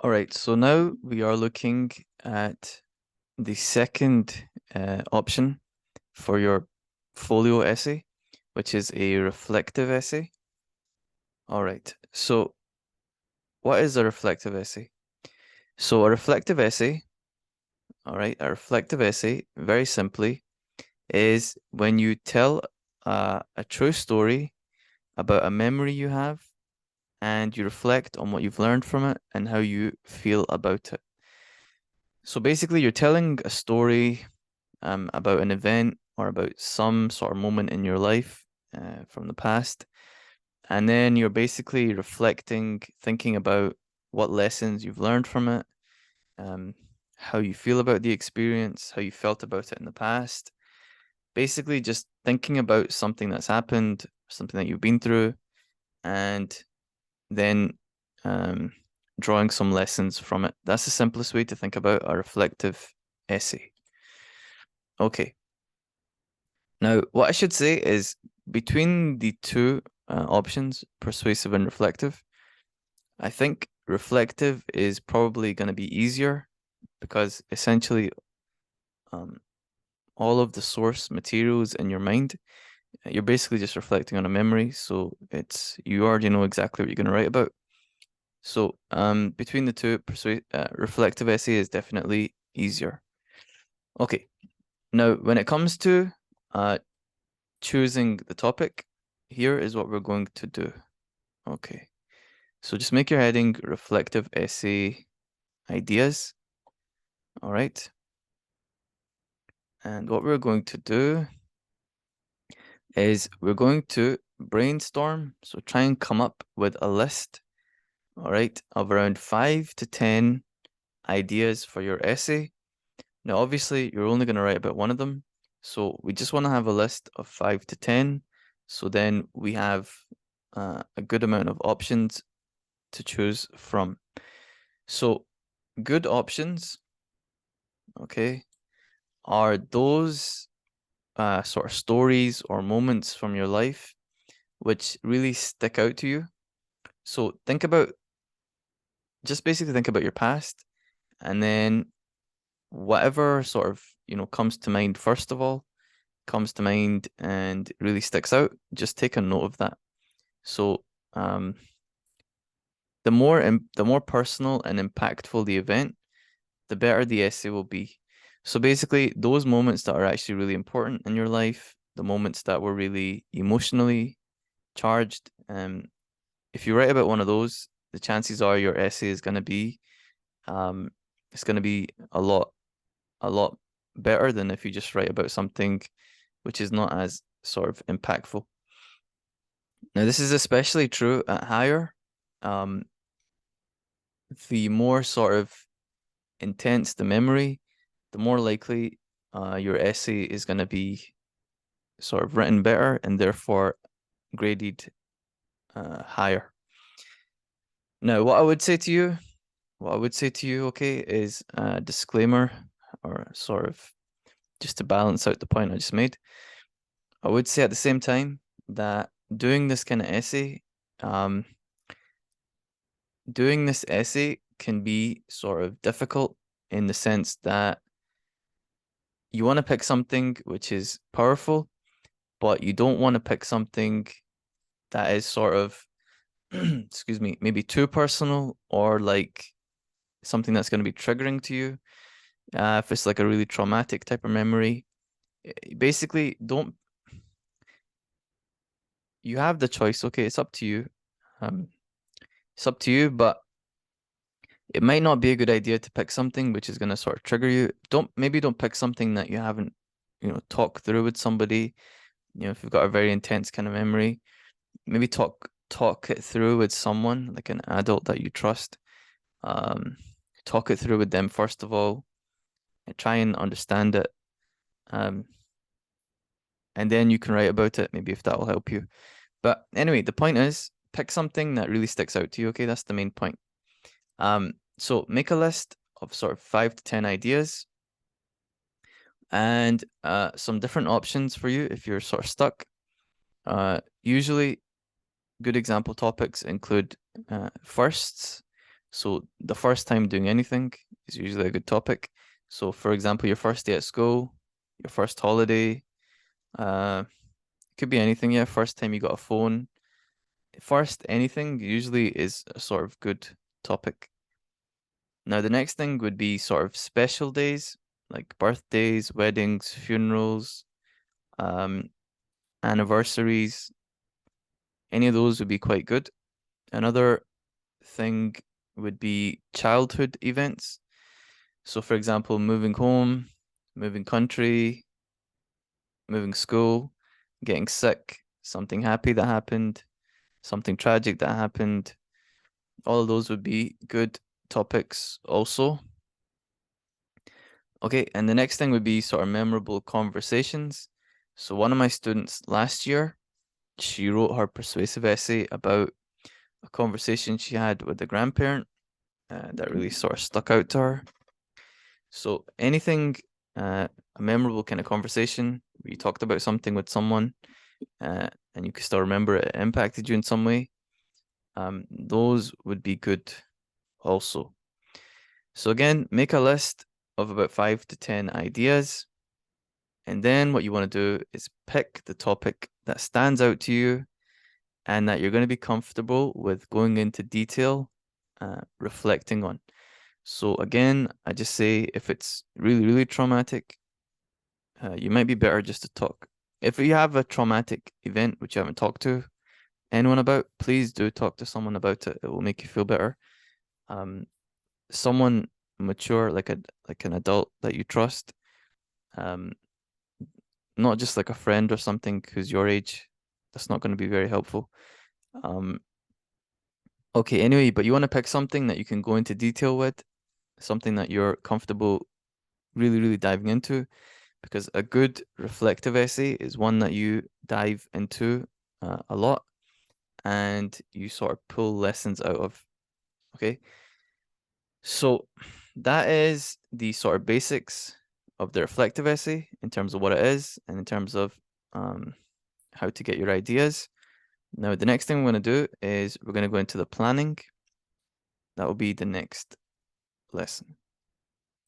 All right, so now we are looking at the second option for your folio essay, which is a reflective essay. All right, so what is a reflective essay? So a reflective essay, all right, a reflective essay, very simply, is when you tell a true story about a memory you have and you reflect on what you've learned from it and how you feel about it. So basically, you're telling a story about an event or about some sort of moment in your life from the past. And then you're basically reflecting, thinking about what lessons you've learned from it, um, how you feel about the experience, how you felt about it in the past. Basically, just thinking about something that's happened, something that you've been through, and then um, drawing some lessons from it. That's the simplest way to think about a reflective essay. Okay. Now, what I should say is between the two options, persuasive and reflective, I think reflective is probably going to be easier because essentially um, all of the source materials in your mind, you're basically just reflecting on a memory. So you already know exactly what you're going to write about. So between the two, reflective essay is definitely easier. Okay. Now, when it comes to uh, choosing the topic, here is what we're going to do. Okay. So just make your heading reflective essay ideas. All right. And what we're going to do is we're going to brainstorm. So try and come up with a list, all right, of around 5 to 10 ideas for your essay. Now, obviously, you're only going to write about one of them. So we just want to have a list of 5 to 10. So then we have a good amount of options to choose from. So good options, okay, are those sort of stories or moments from your life which really stick out to you. So just basically think about your past and then whatever sort of, comes to mind first of all, comes to mind and really sticks out, just take a note of that. So um, the more personal and impactful the event, the better the essay will be. So basically, those moments that are actually really important in your life, the moments that were really emotionally charged, if you write about one of those, the chances are your essay is going to be, um, it's going to be a lot better than if you just write about something which is not as sort of impactful. Now, this is especially true at higher. Um, the more sort of intense the memory, the more likely your essay is going to be sort of written better and therefore graded higher. Now, what I would say to you, okay, is a disclaimer or sort of just to balance out the point I just made. I would say at the same time that doing this kind of essay, um, doing this essay can be sort of difficult in the sense that you want to pick something which is powerful, but you don't want to pick something that is sort of, excuse me, maybe too personal or like something that's going to be triggering to you. If it's like a really traumatic type of memory, basically don't, you have the choice. Okay, it's up to you. Um, it's up to you, but it might not be a good idea to pick something which is going to sort of trigger you. Maybe don't pick something that you haven't, talked through with somebody. If you've got a very intense kind of memory, maybe talk it through with someone, like an adult that you trust. Um, Talk it through with them first of all, and try and understand it. Um, and then you can write about it, maybe if that will help you. But anyway, the point is pick something that really sticks out to you. Okay, that's the main point. So make a list of sort of 5 to 10 ideas and some different options for you if you're sort of stuck. Usually good example topics include firsts. So the first time doing anything is usually a good topic. So for example, your first day at school, your first holiday, could be anything, yeah. First time you got a phone. First anything usually is a sort of good topic. Now the next thing would be sort of special days, like birthdays, weddings, funerals, um, anniversaries. Any of those would be quite good. Another thing would be childhood events. So for example, moving home, moving country, moving school, getting sick, something happy that happened, something tragic that happened. All of those would be good topics also. Okay, and the next thing would be sort of memorable conversations. So one of my students last year, she wrote her persuasive essay about a conversation she had with a grandparent that really sort of stuck out to her. So anything, a memorable kind of conversation where you talked about something with someone and you can still remember it impacted you in some way, those would be good also. So again, make a list of about 5 to 10 ideas. And then what you want to do is pick the topic that stands out to you and that you're going to be comfortable with going into detail, reflecting on. So again, I just say if it's really, really traumatic, you might be better just to talk. If you have a traumatic event which you haven't talked to anyone about, please do talk to someone about it. It will make you feel better. Someone mature, like an adult that you trust, um, not just like a friend or something who's your age. That's not going to be very helpful. Um, okay, anyway, but you want to pick something that you can go into detail with, something that you're comfortable really, really diving into, because a good reflective essay is one that you dive into a lot and you sort of pull lessons out of. Okay, so that is the sort of basics of the reflective essay in terms of what it is and in terms of um, how to get your ideas. Now, the next thing we're going to do is we're going to go into the planning. That will be the next lesson.